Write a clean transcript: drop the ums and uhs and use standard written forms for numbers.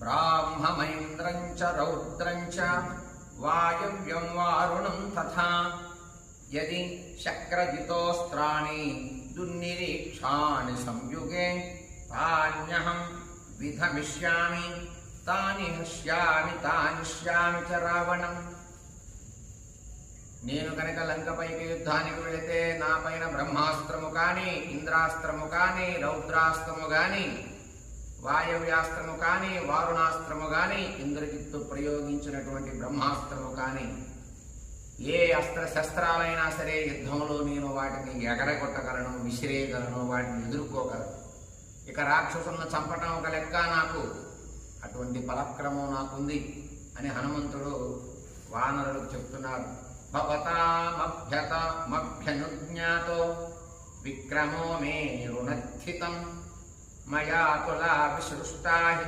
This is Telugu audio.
బ్రాహ్మమైంద్రం చ రౌద్రం చ వాయవ్యం వారుణం తథా యది శక్రజితోస్త్రాణి దుర్నిరీక్షాణి సంయుగే తాన్యహం విధమిష్యామి తాని హస్యామి తానిష్యామి చ రావణం. నేను కనుక లంకపైకి యుద్ధానికి వెళితే నా పైన బ్రహ్మాస్త్రము కానీ, ఇంద్రాస్త్రము కానీ, రౌద్రాస్త్రము కానీ, వాయవ్యాస్త్రము కానీ, వారుణాస్త్రము కానీ, ఇంద్రజిత్తు ప్రయోగించినటువంటి బ్రహ్మాస్త్రము కానీ, ఏ అస్త్ర శస్త్రాలైనా సరే యుద్ధంలో నేను వాటిని ఎగరగొట్టగలను, విసిరేయగలను, వాటిని ఎదుర్కోగలను. ఇక రాక్షసులను చంపటం ఒక లెక్క నాకు, అటువంటి పరాక్రమం నాకుంది అని హనుమంతుడు వానరులకు చెప్తున్నాడు. భవతామభ్యనుజ్ఞాతో విక్రమో మే రుణస్థితం మయా తులా విసృష్టా